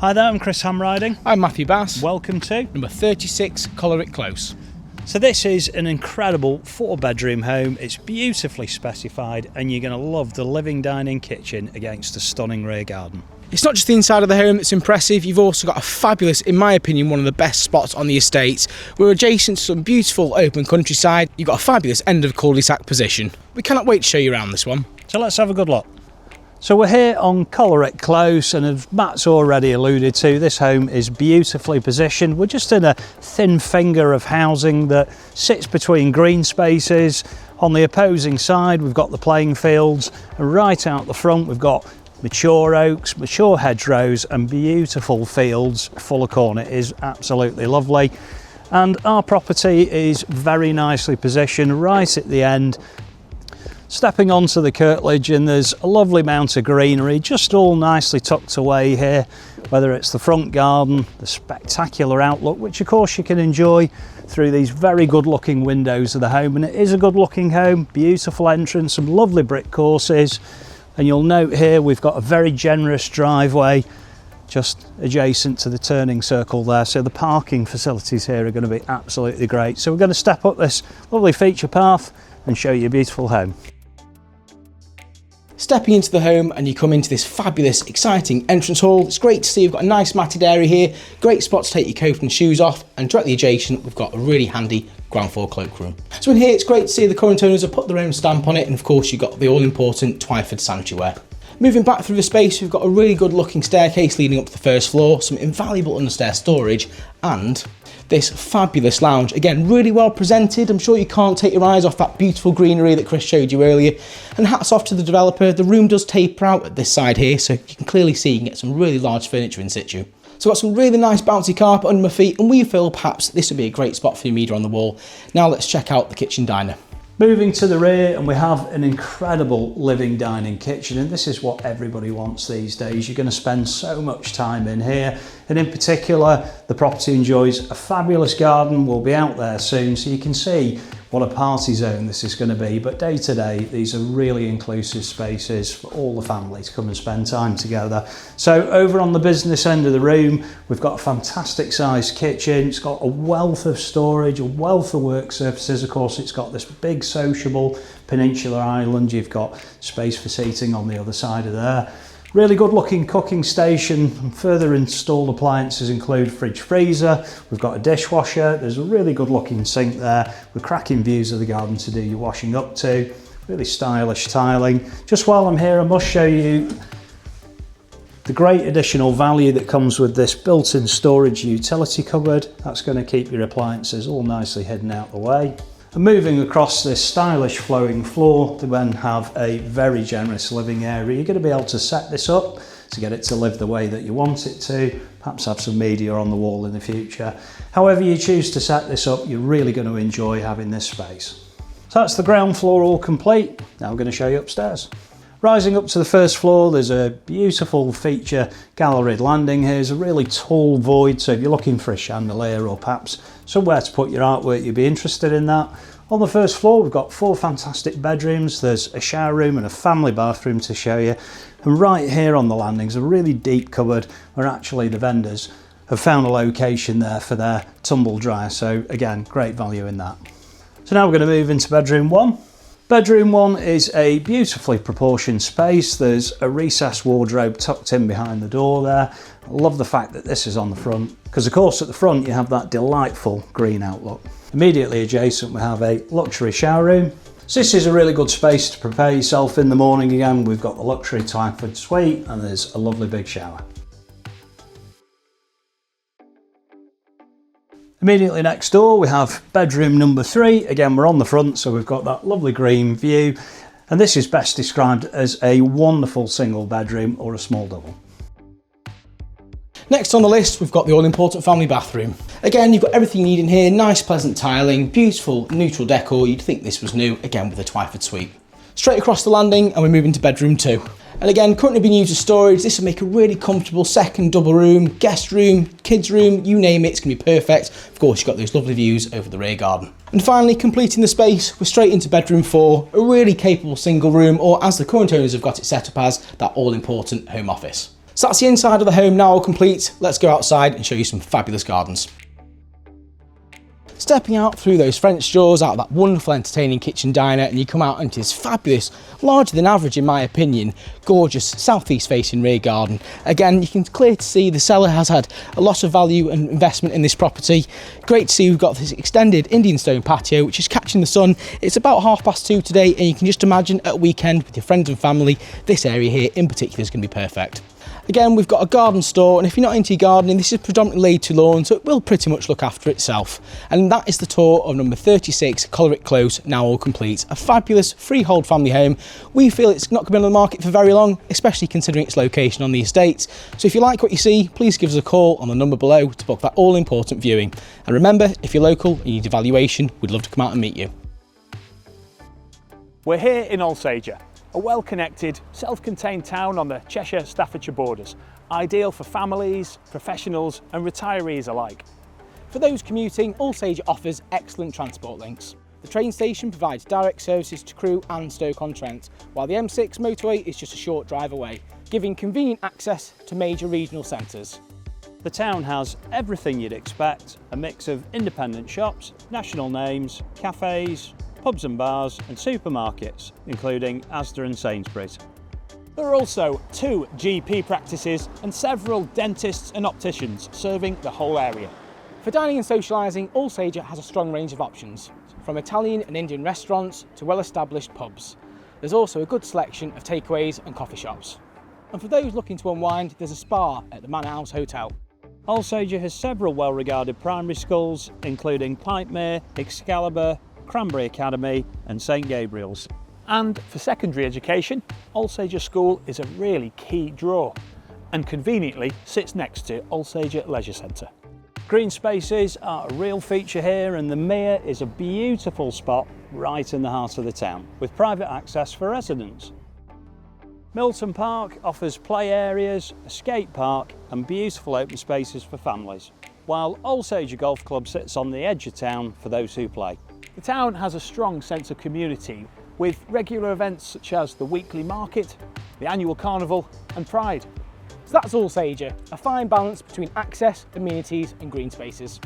Hi there, I'm Chris Hamriding. I'm Matthew Bass. Welcome to number 36 Collerick Close. So this is an incredible 4-bedroom home. It's beautifully specified and you're going to love the living dining kitchen against a stunning rear garden. It's not just the inside of the home that's impressive, you've also got a fabulous, in my opinion, one of the best spots on the estate. We're adjacent to some beautiful open countryside. You've got a fabulous end of cul-de-sac position. We cannot wait to show you around this one. So let's have a good look. So we're here on Collerick Close, and as Matt's already alluded to, this home is beautifully positioned. We're just in a thin finger of housing that sits between green spaces. On the opposing side we've got the playing fields, and right out the front we've got mature oaks, mature hedgerows and beautiful fields full of corn. It is absolutely lovely, and our property is very nicely positioned right at the end, stepping onto the curtilage, and there's a lovely amount of greenery just all nicely tucked away here, whether it's the front garden, the spectacular outlook, which of course you can enjoy through these very good looking windows of the home. And it is a good looking home, beautiful entrance, some lovely brick courses. And you'll note here we've got a very generous driveway just adjacent to the turning circle there, so the parking facilities here are going to be absolutely great. So we're going to step up this lovely feature path and show you a beautiful home. Stepping into the home and you come into this fabulous, exciting entrance hall. It's great to see you've got a nice matted area here, great spot to take your coat and shoes off, and directly adjacent we've got a really handy ground floor cloakroom. So in here it's great to see the current owners have put their own stamp on it, and of course you've got the all-important Twyford sanitary ware. Moving back through the space, we've got a really good looking staircase leading up to the first floor, some invaluable understair storage, and this fabulous lounge. Again, really well presented. I'm sure you can't take your eyes off that beautiful greenery that Chris showed you earlier. And hats off to the developer. The room does taper out at this side here, so you can clearly see you can get some really large furniture in situ. So I've got some really nice bouncy carpet under my feet, and we feel perhaps this would be a great spot for your media on the wall. Now let's check out the kitchen diner. Moving to the rear, and we have an incredible living dining kitchen, and this is what everybody wants these days. You're going to spend so much time in here, and in particular the property enjoys a fabulous garden. We'll be out there soon so you can see what a party zone this is going to be, but day to day these are really inclusive spaces for all the family to come and spend time together. So over on the business end of the room we've got a fantastic sized kitchen. It's got a wealth of storage, a wealth of work surfaces. Of course it's got this big sociable peninsular island. You've got space for seating on the other side of there. Really good looking cooking station, and further installed appliances include fridge freezer. We've got a dishwasher. There's a really good looking sink there with cracking views of the garden to do your washing up to. Really stylish tiling. Just while I'm here I must show you the great additional value that comes with this built-in storage utility cupboard. That's going to keep your appliances all nicely hidden out the way. And moving across this stylish flowing floor to then have a very generous living area. You're going to be able to set this up to get it to live the way that you want it to, perhaps have some media on the wall in the future. However you choose to set this up, you're really going to enjoy having this space. So that's the ground floor all complete. Now I'm going to show you upstairs. Rising up to the first floor, there's a beautiful feature galleried landing here. There's a really tall void, so if you're looking for a chandelier or perhaps somewhere to put your artwork, you'd be interested in that. On the first floor, we've got 4 fantastic bedrooms. There's a shower room and a family bathroom to show you. And right here on the landing is a really deep cupboard where actually the vendors have found a location there for their tumble dryer. So again, great value in that. So now we're going to move into bedroom 1. Bedroom 1 is a beautifully proportioned space. There's a recessed wardrobe tucked in behind the door there. I love the fact that this is on the front, because of course at the front you have that delightful green outlook. Immediately adjacent we have a luxury shower room. So this is a really good space to prepare yourself in the morning. Again, we've got the luxury Twyford suite and there's a lovely big shower. Immediately next door we have bedroom number 3. Again, we're on the front, so we've got that lovely green view, and this is best described as a wonderful single bedroom or a small double. Next on the list we've got the all-important family bathroom. Again, you've got everything you need in here, nice pleasant tiling, beautiful neutral decor. You'd think this was new, again with a Twyford suite. Straight across the landing and we move into bedroom 2. And again, currently being used as storage, this will make a really comfortable second double room, guest room, kids room, you name it, it's going to be perfect. Of course, you've got those lovely views over the rear garden. And finally, completing the space, we're straight into bedroom 4, a really capable single room, or as the current owners have got it set up as, that all-important home office. So that's the inside of the home now all complete. Let's go outside and show you some fabulous gardens. Stepping out through those French doors, out of that wonderful entertaining kitchen diner, and you come out into this fabulous, larger than average in my opinion, gorgeous southeast facing rear garden. Again, you can clearly see the seller has had a lot of value and investment in this property. Great to see we've got this extended Indian stone patio which is catching the sun. It's about 2:30 today, and you can just imagine at a weekend with your friends and family, this area here in particular is going to be perfect. Again, we've got a garden store, and if you're not into your gardening, this is predominantly laid to lawn, so it will pretty much look after itself. And that is the tour of number 36 Collerick Close, now all complete. A fabulous freehold family home. We feel it's not going to be on the market for very long, especially considering its location on the estate. So if you like what you see, please give us a call on the number below to book that all-important viewing. And remember, if you're local and you need a valuation, we'd love to come out and meet you. We're here in Alsager, a well-connected, self-contained town on the Cheshire-Staffordshire borders, ideal for families, professionals and retirees alike. For those commuting, Alsager offers excellent transport links. The train station provides direct services to Crewe and Stoke-on-Trent, while the M6 motorway is just a short drive away, giving convenient access to major regional centres. The town has everything you'd expect, a mix of independent shops, national names, cafes, pubs and bars and supermarkets, including Asda and Sainsbury's. There are also 2 GP practices and several dentists and opticians serving the whole area. For dining and socialising, Alsager has a strong range of options, from Italian and Indian restaurants to well-established pubs. There's also a good selection of takeaways and coffee shops. And for those looking to unwind, there's a spa at the Manor House Hotel. Alsager has several well-regarded primary schools, including Pipemere, Excalibur, Cranberry Academy and St Gabriel's. And for secondary education, Alsager School is a really key draw and conveniently sits next to Alsager Leisure Centre. Green spaces are a real feature here, and the Mere is a beautiful spot right in the heart of the town with private access for residents. Milton Park offers play areas, a skate park and beautiful open spaces for families, while Alsager Golf Club sits on the edge of town for those who play. The town has a strong sense of community with regular events such as the weekly market, the annual carnival and Pride. So that's Alsager, a fine balance between access, amenities and green spaces.